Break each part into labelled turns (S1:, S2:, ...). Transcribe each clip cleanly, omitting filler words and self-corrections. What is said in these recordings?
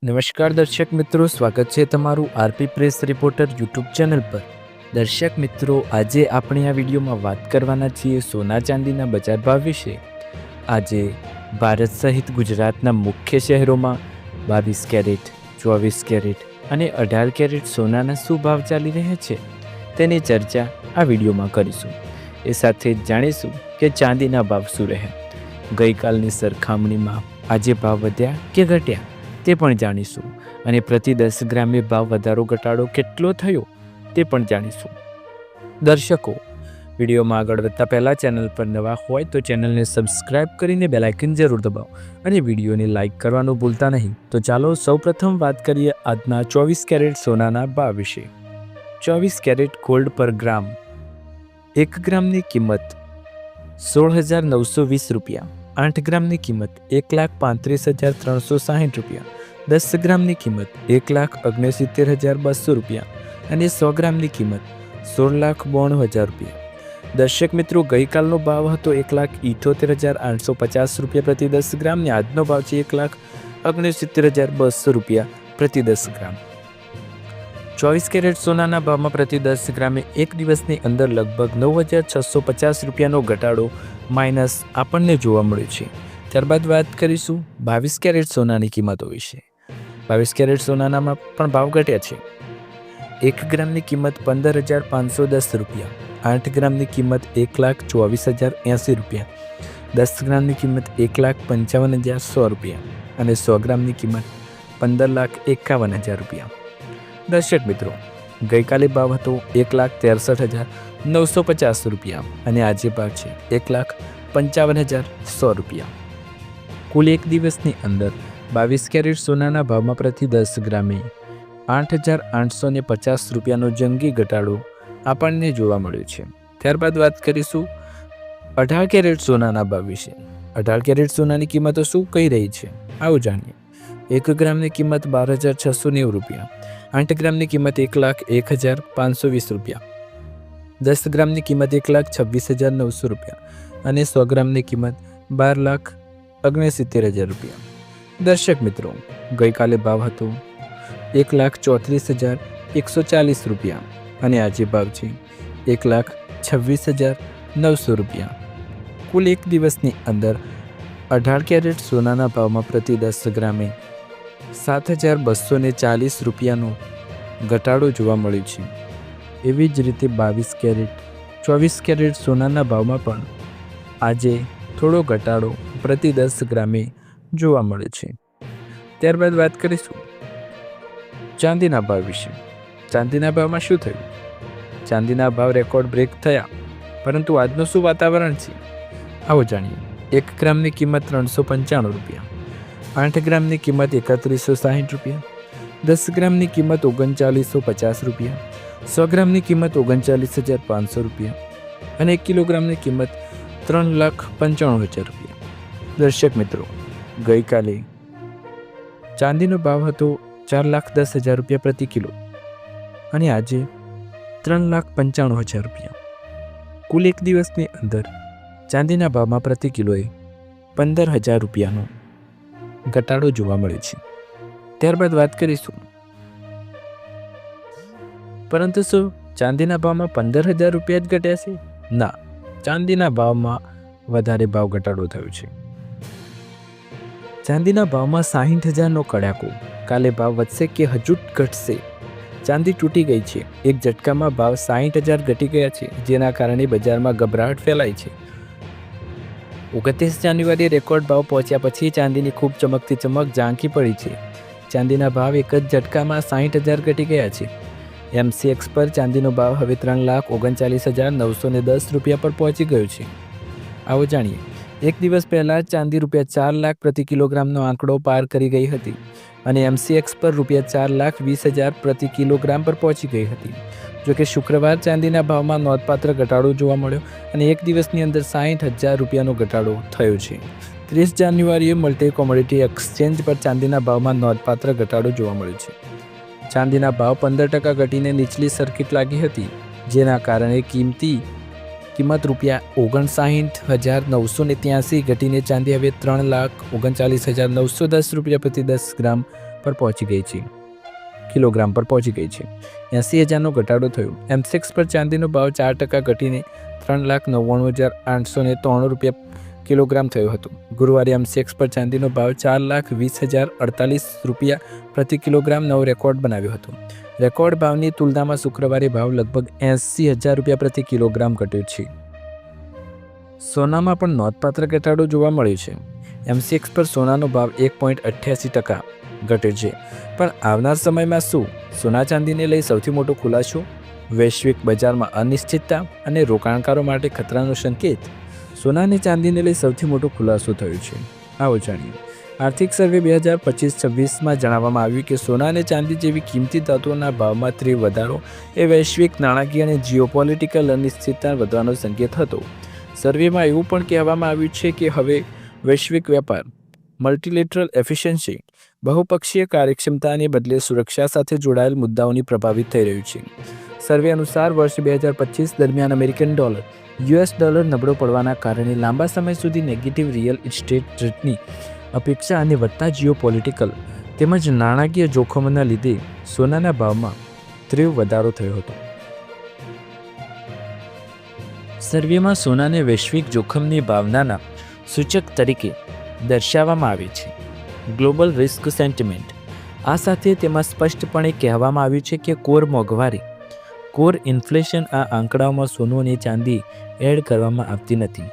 S1: નમસ્કાર દર્શક મિત્રો, સ્વાગત છે તમારું RP press reporter YouTube channel પર। દર્શક મિત્રો, આજે આપણે આ વિડીયોમાં વાત કરવાના છીએ સોના ચાંદીના બજાર ભાવ વિશે। આજે ભારત સહિત ગુજરાતના મુખ્ય શહેરોમાં 22 કેરેટ, 24 કેરેટ અને 18 કેરેટ સોનાના શું ભાવ ચાલી રહ્યા છે તેની ચર્ચા આ વિડીયોમાં કરીશું। એ સાથે જ જાણીશું કે ચાંદીના ભાવ શું રહ્યા, ગઈકાલની સરખામણીમાં આજે ભાવ વધ્યા કે ઘટ્યા તે પણ જાણીશું અને પ્રતિ 10 ગ્રામે ભાવ વધારો ઘટાડો કેટલો થયો તે પણ જાણીશું। દર્શકો, વિડીયોમાં આગળ વધતા પહેલાં ચેનલ પર નવા હોય તો ચેનલને સબસ્ક્રાઇબ કરીને બેલ આઇકન જરૂર દબાવો અને વિડીયોને લાઇક કરવાનું ભૂલતા નહીં। તો ચાલો સૌપ્રથમ વાત કરીએ આજના 24 કેરેટ સોનાના ભાવ વિશે। 24 કેરેટ ગોલ્ડ પર ગ્રામ 1 ગ્રામની કિંમત 16,920 રૂપિયા, 8 ગ્રામની કિંમત 1,35,360 રૂપિયા, 10 ગ્રામની કિંમત 1,69,200 રૂપિયા અને 100 ગ્રામની કિંમત 16,92,000 રૂપિયા। દર્શક મિત્રો, ગઈકાલનો ભાવ હતો 1,78,850 રૂપિયા પ્રતિ 10 ગ્રામ ને આજનો ભાવ છે 1,69,200 રૂપિયા પ્રતિ 10 ગ્રામ। 24 કેરેટ સોનાના ભાવમાં પ્રતિ 10 ગ્રામે એક દિવસની અંદર લગભગ 9,650 રૂપિયાનો ઘટાડો માઇનસ આપણને જોવા મળ્યો છે। ત્યારબાદ વાત કરીશું 22 કેરેટ સોનાની કિંમતો વિશે। 22 કેરેટ સોનાનામાં પણ ભાવ ઘટ્યા છે। 1 ગ્રામની કિંમત 15,510 રૂપિયા, 8 ગ્રામની કિંમત 1,24,080 રૂપિયા, 10 ગ્રામની કિંમત 1,55,100 રૂપિયા અને 100 ગ્રામની કિંમત 15,51,000 રૂપિયા। દર્શક મિત્રો, ગઈકાલે ભાવ હતો 1,63,950 રૂપિયા અને આજે ભાવ છે 1,55,100 રૂપિયા। કુલ એક દિવસની અંદર 22 કેરેટ સોનાના ભાવમાં પ્રતિ 10 ગ્રામે 8,850 રૂપિયાનો જંગી ઘટાડો આપણને જોવા મળ્યો છે। ત્યારબાદ વાત કરીશું 18 કેરેટ સોનાના ભાવ વિશે। 18 કેરેટ સોનાની કિંમતો શું કહી રહી છે, આવો જાણીએ। 1 ગ્રામની કિંમત 12,690 રૂપિયા, 8 ગ્રામની કિંમત 1,01,520 રૂપિયા, 10 ગ્રામની કિંમત 1,26,900 રૂપિયા અને 100 ગ્રામની કિંમત 12,69,000 રૂપિયા। દર્શક મિત્રો, ગઈકાલે ભાવ હતો 1,34,140 રૂપિયા અને આજે ભાવ છે 1,26,900 રૂપિયા। કુલ એક દિવસની અંદર 18 કેરેટ સોનાના ભાવમાં પ્રતિ 10 ગ્રામે 7,240 રૂપિયાનો ઘટાડો જોવા મળ્યો છે। એવી જ રીતે 22 કેરેટ, 24 કેરેટ સોનાના ભાવમાં પણ આજે થોડો ઘટાડો પ્રતિ 10 ગ્રામે જોવા મળે છે। ત્યારબાદ વાત કરીશું ચાંદીના ભાવ વિશે। ચાંદીના ભાવમાં શું થયું? ચાંદીના ભાવ રેકોર્ડ બ્રેક થયા, પરંતુ આજનું શું વાતાવરણ છે, આવો જાણીએ। 1 ગ્રામની કિંમત 395 રૂપિયા, 8 ગ્રામની કિંમત 3,160 રૂપિયા, 10 ગ્રામની કિંમત 3,950 રૂપિયા, 100 ગ્રામની કિંમત 39,500 રૂપિયા અને 1 કિલોગ્રામની કિંમત 3,95,000 રૂપિયા। દર્શક મિત્રો, ગઈકાલે ચાંદીનો ભાવ હતો 4,10,000 રૂપિયા પ્રતિ કિલો અને આજે 3,95,000 રૂપિયા। કુલ એક દિવસની અંદર ચાંદીના ભાવમાં પ્રતિ કિલોએ 15,000 રૂપિયાનો ઘટાડો જોવા મળે છે। ત્યારબાદ વાત કરીશું, પરંતુ શું ચાંદીના ભાવમાં 15,000 રૂપિયા જ ઘટ્યા છે? ના, ચાંદીના ભાવમાં વધારે ભાવ ઘટાડો થયો છે। ચાંદીના ભાવમાં 60,000નો કડાકો। કાલે ભાવ વધશે કે હજુ ઘટશે? ચાંદી તૂટી ગઈ છે। એક ઝટકામાં ભાવ 60,000 ઘટી ગયા છે, જેના કારણે બજારમાં ગભરાટ ફેલાઈ છે। 29 જાન્યુઆરીએ રેકોર્ડ ભાવ પહોંચ્યા પછી ચાંદીની ખૂબ ચમકતી ચમક ઝાંખી પડી છે। ચાંદીના ભાવ એક જ ઝટકામાં 60,000 ઘટી ગયા છે। MCX પર ચાંદીનો ભાવ હવે 3,39,910 રૂપિયા પર પહોંચી ગયો છે। આવો જાણીએ। એક દિવસ પહેલાં ચાંદી રૂપિયા 4 લાખ પ્રતિ કિલોગ્રામનો આંકડો પાર કરી ગઈ હતી અને MCX પર રૂપિયા 4,20,000 પ્રતિ કિલોગ્રામ પર પહોંચી ગઈ હતી। જોકે શુક્રવાર ચાંદીના ભાવમાં નોંધપાત્ર ઘટાડો જોવા મળ્યો અને એક દિવસની અંદર 60,000 રૂપિયાનો ઘટાડો થયો છે। 30 જાન્યુઆરીએ મલ્ટી કોમોડિટી એક્સચેન્જ પર ચાંદીના ભાવમાં નોંધપાત્ર ઘટાડો જોવા મળ્યો છે। ચાંદીના ભાવ 15% ઘટીને નીચલી સર્કિટ લાગી હતી, જેના કારણે કિંમત રૂપિયા 59,983 ઘટીને ચાંદી હવે 3,39,910 રૂપિયા પ્રતિ 10 ગ્રામ પર પહોંચી ગઈ છે કિલોગ્રામ પર પહોંચી ગઈ છે 80,000નો ઘટાડો થયો. એમસેક્સ પર ચાંદીનો ભાવ 4% ઘટીને 3,99,893 રૂપિયા કિલોગ્રામ થયો હતો. ગુરુવારે એમસેક્સ પર ચાંદીનો ભાવ 4,20,048 રૂપિયા પ્રતિ કિલોગ્રામ નવો રેકોર્ડ બનાવ્યો હતો. રેકોર્ડ ભાવની તુલનામાં શુક્રવારે ભાવ લગભગ 80,000 રૂપિયા પ્રતિ કિલોગ્રામ ઘટ્યો છે. સોનામાં પણ નોંધપાત્ર ઘટાડો જોવા મળ્યો છે. એમસીએક્સ પર સોનાનો ભાવ 1.88% ઘટ્યો છે. પણ આવનાર સમયમાં શું? સોના ચાંદીને લઈ સૌથી મોટો ખુલાસો, વૈશ્વિક બજારમાં અનિશ્ચિતતા અને રોકાણકારો માટે ખતરાનો સંકેત. સોના અને ચાંદીને લઈ સૌથી મોટો ખુલાસો થયો છે. આવો જાણીએ. આર્થિક સર્વે 2025-26માં જણાવવામાં આવ્યું કે સોના અને ચાંદી જેવી કિંમતી ધાતુઓના ભાવમાં તીવ્ર વધારો એ વૈશ્વિક નાણાકીય અને જીઓપોલિટિકલ અનિશ્ચિતતા વધવાનો સંકેત હતો. સર્વેમાં એવું પણ કહેવામાં આવ્યું છે કે હવે વૈશ્વિક વેપાર મલ્ટીલેટરલ એફિશિયન્સી બહુપક્ષીય કાર્યક્ષમતાને બદલે સુરક્ષા સાથે જોડાયેલ મુદ્દાઓની પ્રભાવિત થઈ રહ્યું છે. સર્વે અનુસાર વર્ષ 2025 દરમિયાન અમેરિકન ડોલર યુએસ ડોલર નબળો પડવાના કારણે લાંબા સમય સુધી નેગેટિવ રિયલ એસ્ટેટ રેટની અપેક્ષા અને વધતા જીઓપોલિટિકલ તેમજ નાણાકીય જોખમોના લીધે સોનાના ભાવમાં તીવ્ર વધારો થયો હતો. સર્વેમાં સોનાને વૈશ્વિક જોખમની ભાવનાના સૂચક તરીકે દર્શાવવામાં આવે છે. Global risk sentiment. આ સાથે તેમાં સ્પષ્ટપણે કહેવામાં આવ્યું છે કે કોર મોંઘવારી, કોર ઇન્ફ્લેશન આ આંકડાઓમાં સોનું અને ચાંદી એડ કરવામાં આવતી નથી.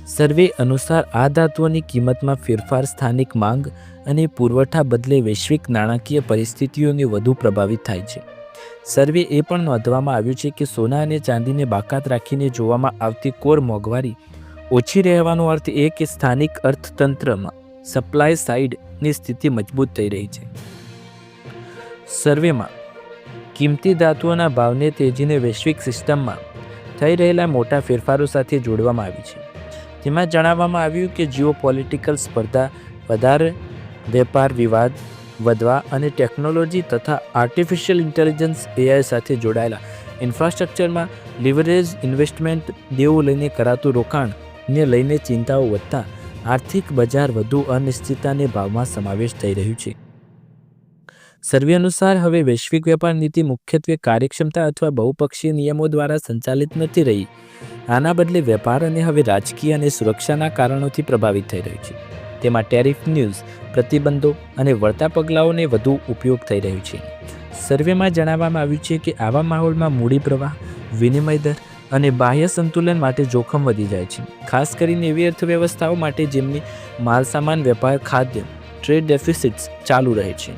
S1: સર્વે અનુસાર આ ધાતુઓની કિંમતમાં ફેરફાર સ્થાનિક માંગ અને પુરવઠા બદલે વૈશ્વિક નાણાકીય પરિસ્થિતિઓને વધુ પ્રભાવિત થાય છે. સર્વે એ પણ નોંધવામાં આવ્યું છે કે સોના અને ચાંદીને બાકાત રાખીને જોવામાં આવતી કોર મોંઘવારી ઓછી રહેવાનો અર્થ એ કે સ્થાનિક અર્થતંત્રમાં સપ્લાય સાઇડની સ્થિતિ મજબૂત થઈ રહી છે. સર્વેમાં કિંમતી ધાતુઓના ભાવને તેજીને વૈશ્વિક સિસ્ટમમાં થઈ રહેલા મોટા ફેરફારો સાથે જોડવામાં આવી છે. તેમાં જણાવવામાં આવ્યું કે જીઓપોલિટિકલ સ્પર્ધા વધારે, વેપાર વિવાદ વધવા અને ટેકનોલોજી તથા આર્ટિફિશિયલ ઇન્ટેલિજન્સ AI સાથે જોડાયેલા ઇન્ફ્રાસ્ટ્રક્ચરમાં લિવરેજ ઇન્વેસ્ટમેન્ટ, દેવું લઈને કરાતું રોકાણને લઈને ચિંતાઓ વધતા આર્થિક બજાર વધુ અનિશ્ચિતતાને ભાવમાં સમાવેશ થઈ રહ્યું છે. સર્વે અનુસાર હવે વૈશ્વિક વેપાર નીતિ મુખ્યત્વે કાર્યક્ષમતા અથવા બહુપક્ષીય નિયમો દ્વારા સંચાલિત નથી રહી. આના બદલે વેપાર અને હવે રાજકીય અને સુરક્ષાના કારણોથી પ્રભાવિત થઈ રહ્યું છે. તેમાં ટેરિફ ન્યૂઝ, પ્રતિબંધો અને વળતા પગલાઓને વધુ ઉપયોગ થઈ રહ્યું છે. સર્વેમાં જણાવવામાં આવ્યું છે કે આવા માહોલમાં મૂડી પ્રવાહ, વિનિમય દર અને બાહ્ય સંતુલન માટે જોખમ વધી જાય છે. ખાસ કરીને એવી અર્થવ્યવસ્થાઓ માટે જેમની માલસામાન વેપાર, ખાદ્ય, ટ્રેડ ડેફિસિટ્સ ચાલુ રહે છે.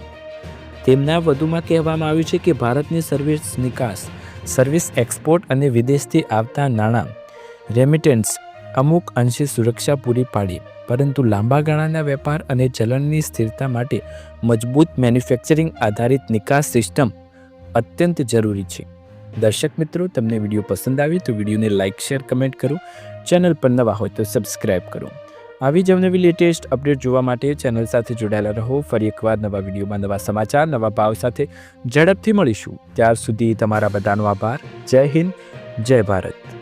S1: તેમના વધુમાં કહેવામાં આવ્યું છે કે ભારતની સર્વિસ નિકાસ, સર્વિસ એક્સપોર્ટ અને વિદેશથી આવતા નાણાં રેમિટેન્સ અમુક અંશે સુરક્ષા પૂરી પાડી, પરંતુ લાંબા ગાળાના વેપાર અને ચલણની સ્થિરતા માટે મજબૂત મેન્યુફેક્ચરિંગ આધારિત નિકાસ સિસ્ટમ અત્યંત જરૂરી છે. દર્શક મિત્રો, તમને વિડીયો પસંદ આવી તો વિડીયોને લાઇક, શેર, કમેન્ટ કરો. ચેનલ પર નવા હોય તો સબસ્ક્રાઈબ કરો. આવી જ અવનવી લેટેસ્ટ અપડેટ જોવા માટે ચેનલ સાથે જોડાયેલા રહો. ફરી એકવાર નવા વિડીયોમાં નવા સમાચાર, નવા ભાવ સાથે ઝડપથી મળીશું. ત્યાર સુધી તમારા બધાનો આભાર. જય હિન્દ, જય ભારત.